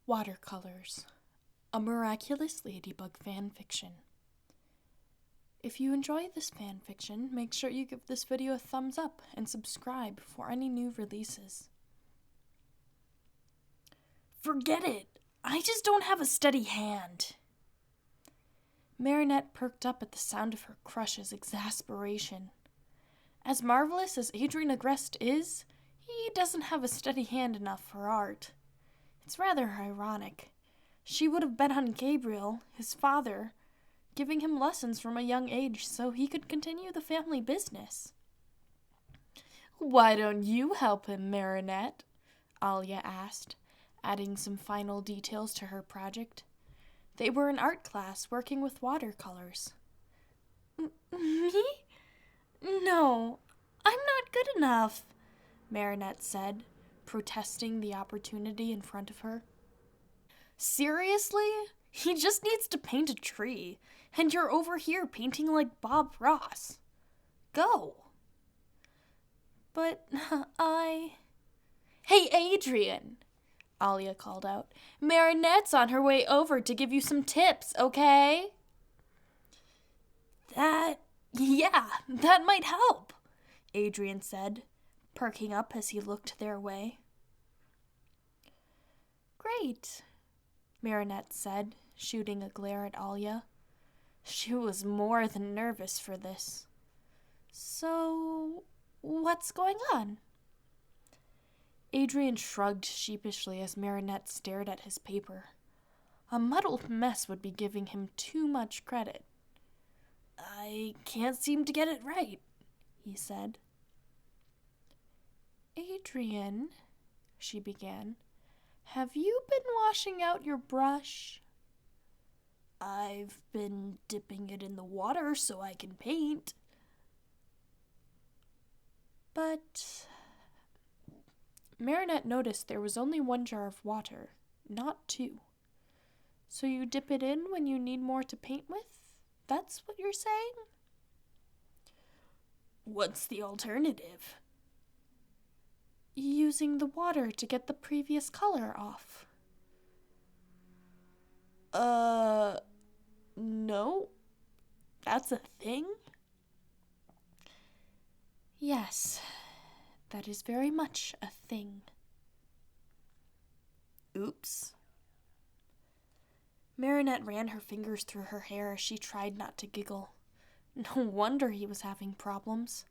Watercolors, a Miraculous Ladybug Fanfiction. If you enjoy this fanfiction, make sure you give this video a thumbs up and subscribe for any new releases. Forget it! I just don't have a steady hand. Mariette perked up at the sound of her crush's exasperation. As marvelous as Adrien Agreste is, he doesn't have a steady hand enough for art. It's rather ironic. She would have bet on Gabriel, his father, giving him lessons from a young age so he could continue the family business. "Why don't you help him, Mariette?" Alya asked, adding some final details to her project. They were in art class working with watercolors. Me? No, I'm not good enough, Mariette said, protesting the opportunity in front of her. Seriously? He just needs to paint a tree, and you're over here painting like Bob Ross. Go. But Hey, Adrien, Alya called out. Mariette's on her way over to give you some tips, okay? That might help, Adrien said, perking up as he looked their way. Great, Mariette said, shooting a glare at Alya. She was more than nervous for this. So, what's going on? Adrien shrugged sheepishly as Mariette stared at his paper. A muddled mess would be giving him too much credit. I can't seem to get it right, he said. Adrien, she began, have you been washing out your brush? I've been dipping it in the water so I can paint. But Mariette noticed there was only one jar of water, not two. So you dip it in when you need more to paint with? That's what you're saying? What's the alternative? Using the water to get the previous color off. No. That's a thing? Yes, that is very much a thing. Oops. Mariette ran her fingers through her hair as she tried not to giggle. No wonder he was having problems.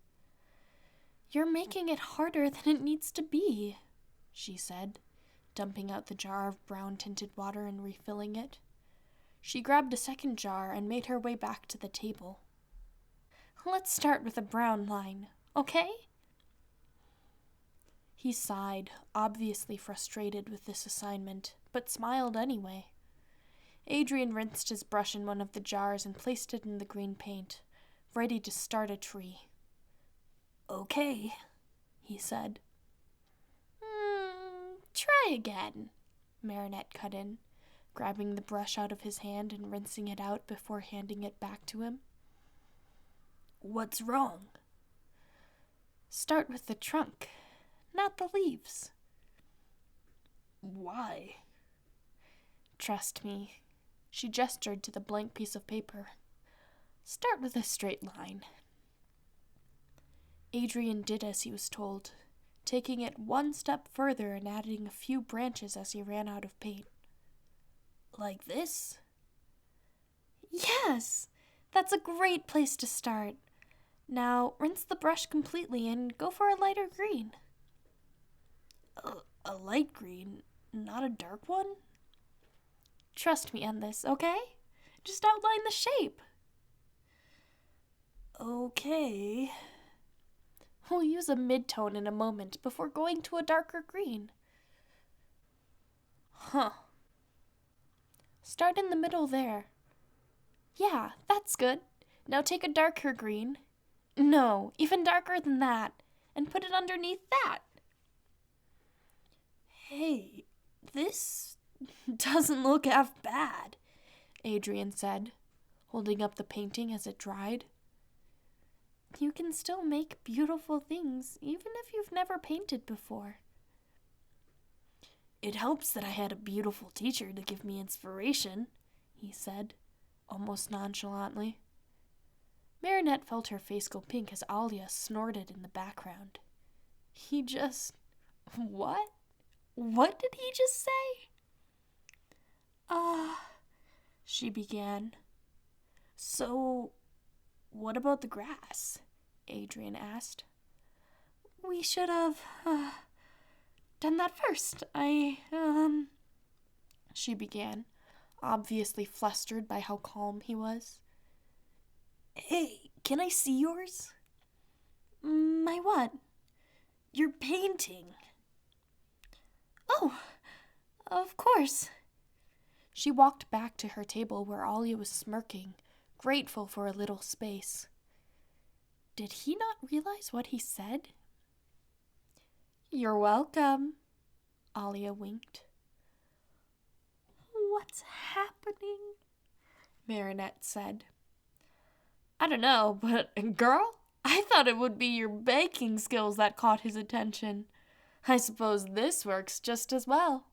You're making it harder than it needs to be, she said, dumping out the jar of brown-tinted water and refilling it. She grabbed a second jar and made her way back to the table. Let's start with a brown line, okay? He sighed, obviously frustrated with this assignment, but smiled anyway. Adrien rinsed his brush in one of the jars and placed it in the green paint, ready to start a tree. Okay, he said. Try again, Mariette cut in, grabbing the brush out of his hand and rinsing it out before handing it back to him. What's wrong? Start with the trunk, not the leaves. Why? Trust me. She gestured to the blank piece of paper. Start with a straight line. Adrien did as he was told, taking it one step further and adding a few branches as he ran out of paint. Like this? Yes! That's a great place to start. Now, rinse the brush completely and go for a lighter green. A light green, not a dark one? Trust me on this, okay? Just outline the shape. Okay. We'll use a mid-tone in a moment before going to a darker green. Huh. Start in the middle there. Yeah, that's good. Now take a darker green. No, even darker than that. And put it underneath that. Hey, this doesn't look half bad, Adrien said, holding up the painting as it dried. You can still make beautiful things, even if you've never painted before. It helps that I had a beautiful teacher to give me inspiration, he said, almost nonchalantly. Mariette felt her face go pink as Alya snorted in the background. He just... What? What did he just say? She began. So, what about the grass? Adrian asked. We should have, done that first. She began, obviously flustered by how calm he was. Hey, can I see yours? My what? Your painting. Oh, of course. She walked back to her table where Alya was smirking, grateful for a little space. Did he not realize what he said? You're welcome, Alya winked. What's happening? Mariette said. I don't know, but girl, I thought it would be your baking skills that caught his attention. I suppose this works just as well.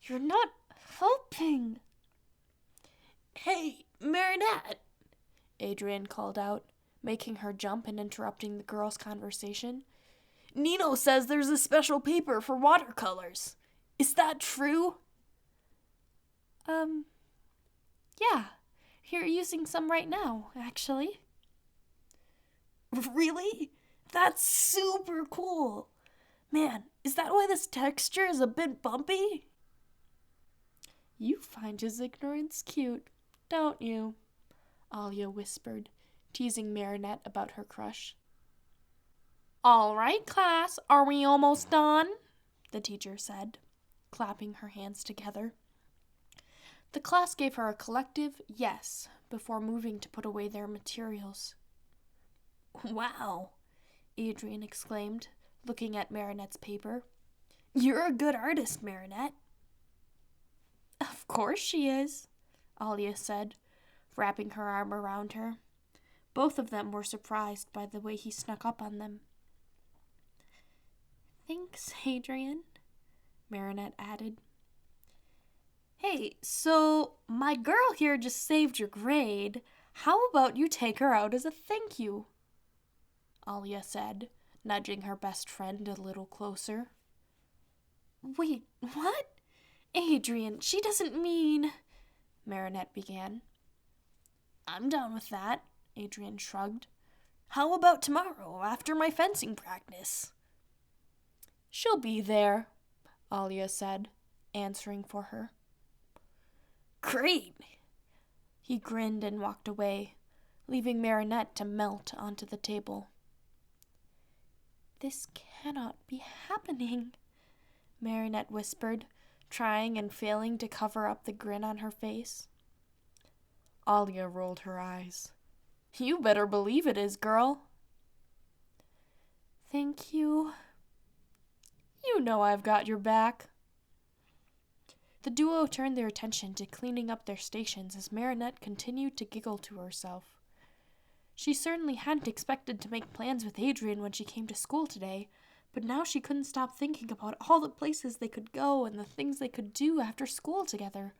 You're not helping. Hey, Mariette, Adrian called out, making her jump and interrupting the girls' conversation. Nino says there's a special paper for watercolors. Is that true? Yeah. You're using some right now, actually. Really? That's super cool. Man, is that why this texture is a bit bumpy? You find his ignorance cute, don't you? Alya whispered, teasing Mariette about her crush. All right, class, are we almost done? The teacher said, clapping her hands together. The class gave her a collective yes before moving to put away their materials. Wow, Adrian exclaimed, looking at Mariette's paper. You're a good artist, Mariette. Of course she is, Alya said, wrapping her arm around her. Both of them were surprised by the way he snuck up on them. Thanks, Adrian, Mariette added. Hey, so my girl here just saved your grade. How about you take her out as a thank you? Alya said, nudging her best friend a little closer. Wait, what? Adrian, she doesn't mean... Mariette began. I'm down with that, Adrian shrugged. How about tomorrow, after my fencing practice? She'll be there, Alya said, answering for her. Great! He grinned and walked away, leaving Mariette to melt onto the table. This cannot be happening, Mariette whispered, trying and failing to cover up the grin on her face. Alya rolled her eyes. You better believe it is, girl. Thank you. You know I've got your back. The duo turned their attention to cleaning up their stations as Mariette continued to giggle to herself. She certainly hadn't expected to make plans with Adrian when she came to school today, but now she couldn't stop thinking about all the places they could go and the things they could do after school together.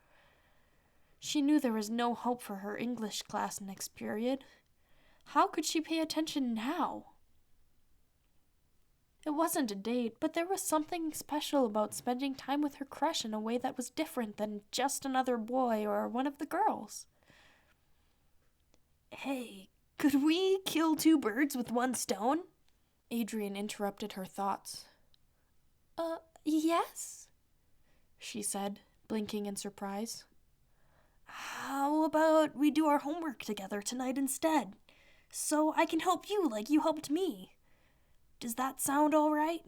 She knew there was no hope for her English class next period. How could she pay attention now? It wasn't a date, but there was something special about spending time with her crush in a way that was different than just another boy or one of the girls. Hey, could we kill two birds with one stone? Adrian interrupted her thoughts. Yes, she said, blinking in surprise. How about we do our homework together tonight instead, so I can help you like you helped me? Does that sound all right?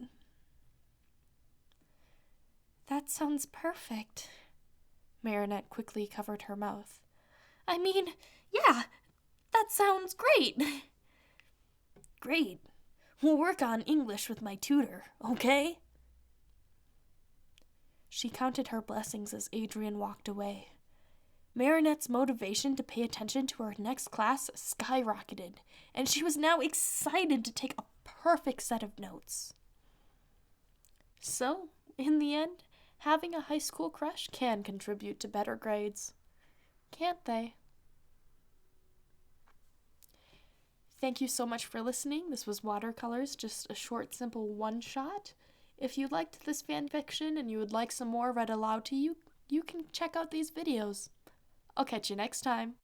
That sounds perfect. Mariette quickly covered her mouth. I mean, yeah, that sounds great. Great. We'll work on English with my tutor, okay? She counted her blessings as Adrian walked away. Mariette's motivation to pay attention to her next class skyrocketed, and she was now excited to take a perfect set of notes. So, in the end, having a high school crush can contribute to better grades. Can't they? Thank you so much for listening. This was Watercolors, just a short, simple one-shot. If you liked this fanfiction and you would like some more read aloud to you, you can check out these videos. I'll catch you next time.